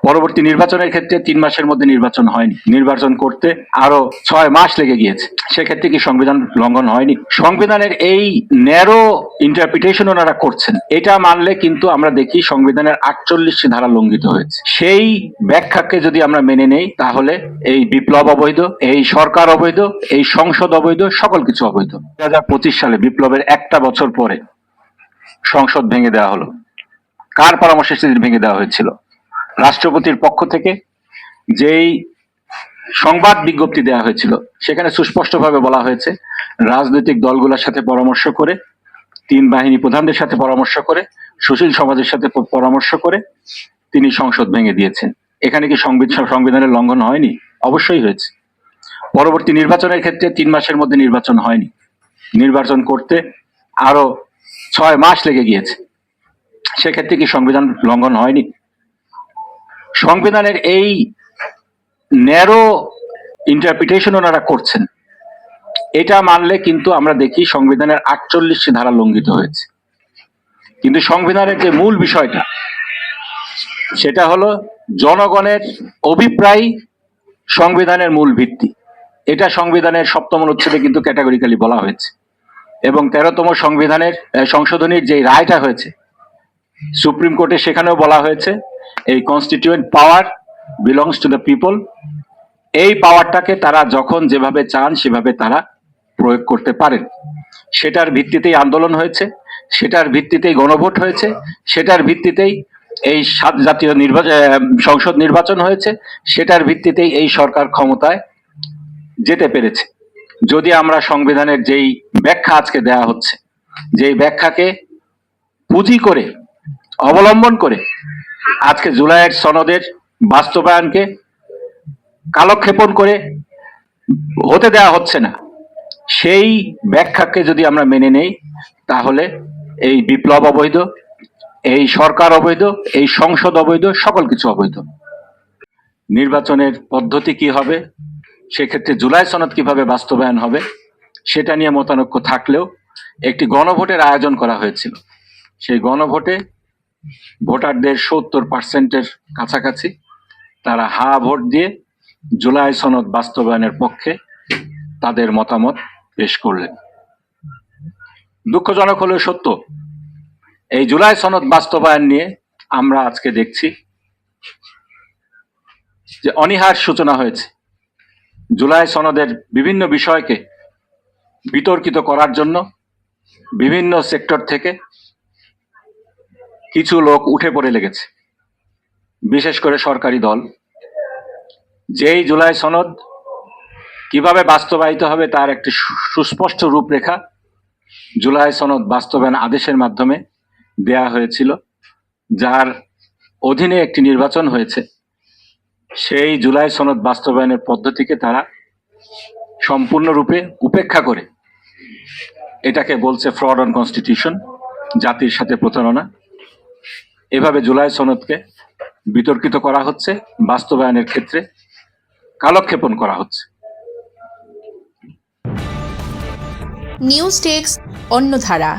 পরবর্তী নির্বাচনের ক্ষেত্রে 3 মাসের মধ্যে নির্বাচন হয়নি, নির্বাচন করতে আরো 6 মাস লেগে গিয়েছে। সেক্ষেত্রে কি সংবিধান লঙ্ঘন হয়নি? সংবিধানের এই ন্যারো ইন্টারপ্রিটেশন ওনারা করছেন, এটা মানলে কিন্তু আমরা দেখি সংবিধানের 48টি ধারা লঙ্ঘিত হয়েছে। সেই ব্যাখ্যাকে যদি আমরা মেনে নেই তাহলে এই বিপ্লব অবৈধ, এই সরকার অবৈধ, এই সংসদ অবৈধ, সকল কিছু অবৈধ। 2025 সালে বিপ্লবের একটা বছর পরে সংসদ ভেঙে দেওয়া হলো। কার পরামর্শে সেদিন ভেঙে দেওয়া হয়েছিল? রাষ্ট্রপতির পক্ষ থেকে যেই সংবাদ বিজ্ঞপ্তি দেওয়া হয়েছিল সেখানে সুস্পষ্টভাবে বলা হয়েছে রাজনৈতিক দলগুলোর সাথে পরামর্শ করে, 3 বাহিনী প্রধানদের সাথে পরামর্শ করে, সুশীল সমাজের সাথে পরামর্শ করে তিনি সংসদ ভেঙে দিয়েছেন। এখানে কি সংবিধানের লঙ্ঘন হয়নি? অবশ্যই হয়েছে। পরবর্তী নির্বাচনের ক্ষেত্রে 3 মাসের মধ্যে নির্বাচন হয়নি, নির্বাচন করতে আরো 6 মাস লেগে গিয়েছে। সেক্ষেত্রে কি সংবিধান লঙ্ঘন হয়নি? সংবিধানের এই ন্যারো ইন্টারপ্রিটেশন ওনারা করছেন, এটা মানলে কিন্তু আমরা দেখি সংবিধানের 48টি ধারা লঙ্ঘিত হয়েছে। কিন্তু সংবিধানের যে মূল বিষয়টা সেটা হলো জনগণের অভিপ্রায় সংবিধানের মূল ভিত্তি। এটা সংবিধানের 7ম অনুচ্ছেদে কিন্তু ক্যাটাগরিক্যালি বলা হয়েছে এবং 13তম সংবিধানের সংশোধনীর যে রায়টা হয়েছে সুপ্রিম কোর্টে, সেখানেও বলা হয়েছে এই constituent power belongs to the people. এই পাওয়ারটাকে তারা যখন যেভাবে চান সেভাবে তারা প্রয়োগ করতে পারেন। সেটার ভিত্তিতেই আন্দোলন হয়েছে, সেটার ভিত্তিতেই গণভোট হয়েছে, সেটার ভিত্তিতেই এই জাতীয় সংসদ নির্বাচন হয়েছে, সেটার ভিত্তিতেই এই সরকার ক্ষমতায় যেতে পেরেছে। যদি আমরা সংবিধানের যেই ব্যাখ্যা আজকে দেয়া হচ্ছে, যেই ব্যাখ্যাকে পুঁজি করে অবলম্বন করে আজকে জুলাইয়ের সনদের বাস্তবায়নকে কালক্ষেপণ করে হতে দেওয়া হচ্ছে না, সেই ব্যাখ্যাকে যদি আমরা মেনে নেই তাহলে এই বিপ্লব অবৈধ, এই সরকার অবৈধ, এই সংসদ অবৈধ, সকল কিছু অবৈধ। নির্বাচনের পদ্ধতি কি হবে, সেক্ষেত্রে জুলাই সনদ কিভাবে বাস্তবায়ন হবে সেটা নিয়ে মতানৈক্য থাকলেও একটি গণভোটের আয়োজন করা হয়েছিল। সেই গণভোটে ভোটারদের 70%-এর কাছাকাছি তারা হা ভোট দিয়ে জুলাই সনদ বাস্তবায়নের পক্ষে তাদের মতামত পেশ করলেন। দুঃখজনক হলেও সত্য, এই জুলাই সনদ বাস্তবায়ন নিয়ে আমরা আজকে দেখছি যে অনীহার সূচনা হয়েছে। জুলাই সনদের বিভিন্ন বিষয়কে বিতর্কিত করার জন্য বিভিন্ন সেক্টর থেকে কিছু লোক উঠে পড়ে লেগেছে, বিশেষ করে সরকারি দল। যেই জুলাই সনদ কিভাবে বাস্তবায়িত হবে তার একটি সুস্পষ্ট রূপরেখা জুলাই সনদ বাস্তবায়ন আদেশের মাধ্যমে দেয়া হয়েছিল, যার অধীনে একটি নির্বাচন হয়েছে। সেই জুলাই সনদ বাস্তবায়নের পদ্ধতিকে তারা সম্পূর্ণরূপে উপেক্ষা করে এটাকে বলছে ফ্রড অন কনস্টিটিউশন, জাতির সাথে প্রতারণা। এভাবে জুলাই সনদকে বিতর্কিত করা হচ্ছে, বাস্তবায়নের ক্ষেত্রে কালক্ষেপণ করা হচ্ছে। News desk অন্যধারা।